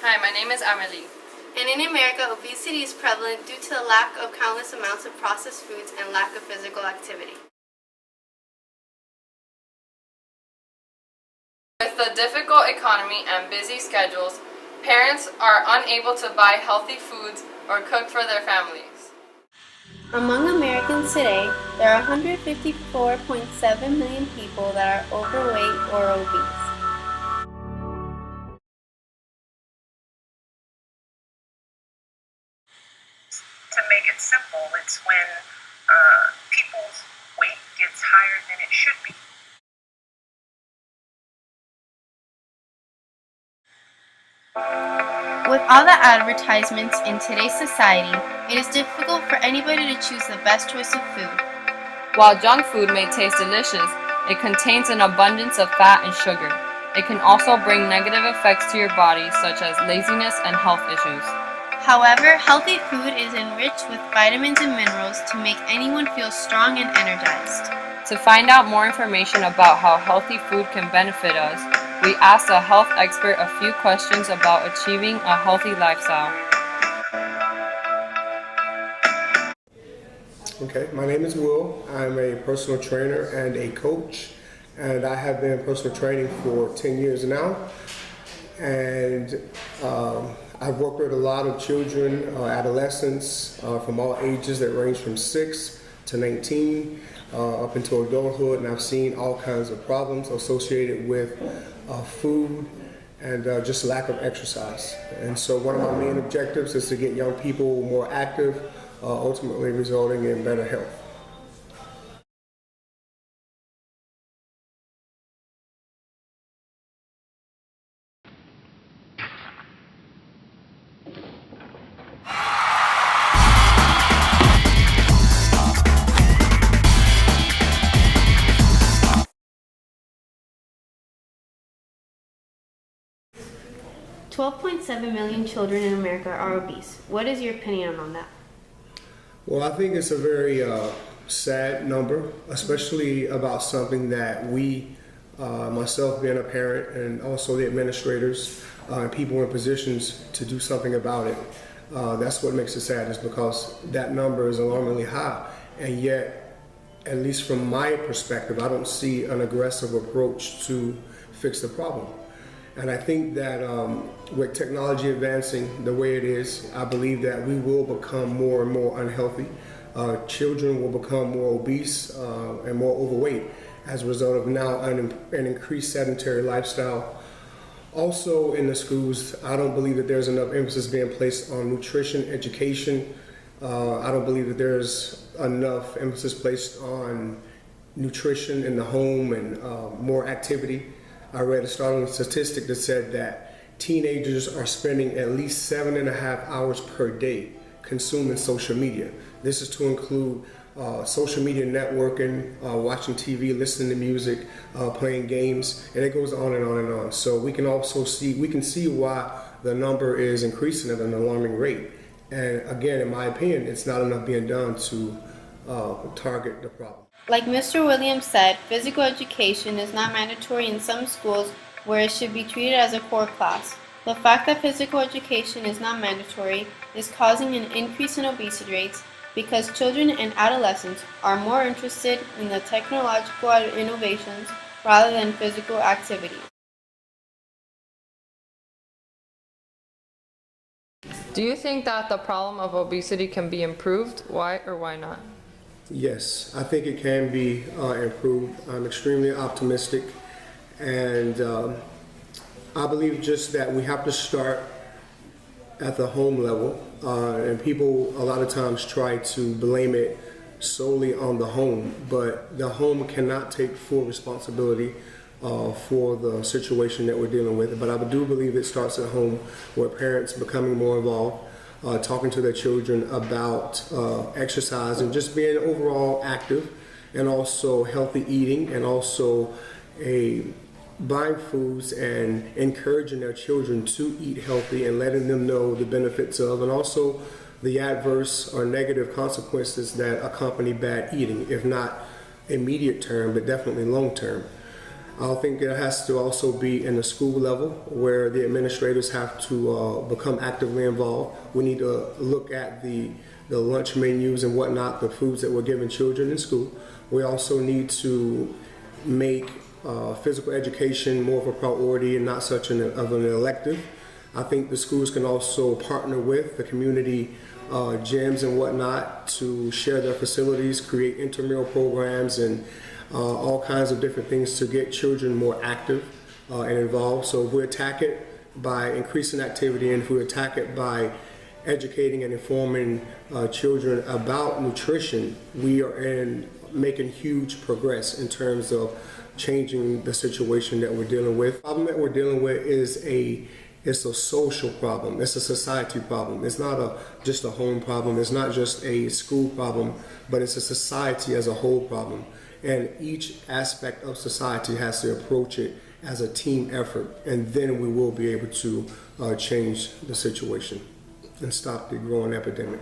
Hi, my name is Amelie. And in America, obesity is prevalent due to the lack of countless amounts of processed foods and lack of physical activity. With the difficult economy and busy schedules, parents are unable to buy healthy foods or cook for their families. Among Americans today, there are 154.7 million people that are overweight or obese. To make it simple, it's when people's weight gets higher than it should be. With all the advertisements in today's society, it is difficult for anybody to choose the best choice of food. While junk food may taste delicious, it contains an abundance of fat and sugar. It can also bring negative effects to your body, such as laziness and health issues. However, healthy food is enriched with vitamins and minerals to make anyone feel strong and energized. To find out more information about how healthy food can benefit us, we asked a health expert a few questions about achieving a healthy lifestyle. Okay, my name is Will. I'm a personal trainer and a coach, and I have been personal training for 10 years now. And I've worked with a lot of children, adolescents from all ages that range from 6 to 19 up into adulthood, and I've seen all kinds of problems associated with food and just lack of exercise. And so one of my main objectives is to get young people more active, ultimately resulting in better health. $12.7 million children in America are obese. What is your opinion on that? Well, I think it's a very sad number, especially about something that we, myself being a parent, and also the administrators and people in positions to do something about it. That's what makes it sad, is because that number is alarmingly high, and yet, at least from my perspective, I don't see an aggressive approach to fix the problem. And I think that with technology advancing the way it is, I believe that we will become more and more unhealthy. Children will become more obese and more overweight as a result of now an increased sedentary lifestyle. Also in the schools, I don't believe that there's enough emphasis being placed on nutrition education. I don't believe that there's enough emphasis placed on nutrition in the home and more activity. I read a startling statistic that said that teenagers are spending at least 7.5 hours per day consuming social media. This is to include social media networking, watching TV, listening to music, playing games, and it goes on and on and on. So we can also see why the number is increasing at an alarming rate. And again, in my opinion, it's not enough being done to target the problem. Like Mr. Williams said, physical education is not mandatory in some schools where it should be treated as a core class. The fact that physical education is not mandatory is causing an increase in obesity rates because children and adolescents are more interested in the technological innovations rather than physical activity. Do you think that the problem of obesity can be improved? Why or why not? Yes, I think it can be improved. I'm extremely optimistic, and I believe just that we have to start at the home level, and people a lot of times try to blame it solely on the home, but the home cannot take full responsibility for the situation that we're dealing with. But I do believe it starts at home, where parents becoming more involved, talking to their children about exercise and just being overall active, and also healthy eating, and also buying foods and encouraging their children to eat healthy and letting them know the benefits of, and also the adverse or negative consequences that accompany bad eating, if not immediate term, but definitely long term. I think it has to also be in the school level where the administrators have to become actively involved. We need to look at the lunch menus and whatnot, the foods that we're giving children in school. We also need to make physical education more of a priority and not such of an elective. I think the schools can also partner with the community gyms and whatnot to share their facilities, create intramural programs, and all kinds of different things to get children more active and involved. So if we attack it by increasing activity, and if we attack it by educating and informing children about nutrition, we are making huge progress in terms of changing the situation that we're dealing with. The problem that we're dealing with is it's a social problem. It's a society problem. It's not just a home problem. It's not just a school problem, but it's a society as a whole problem. And each aspect of society has to approach it as a team effort, and then we will be able to change the situation and stop the growing epidemic.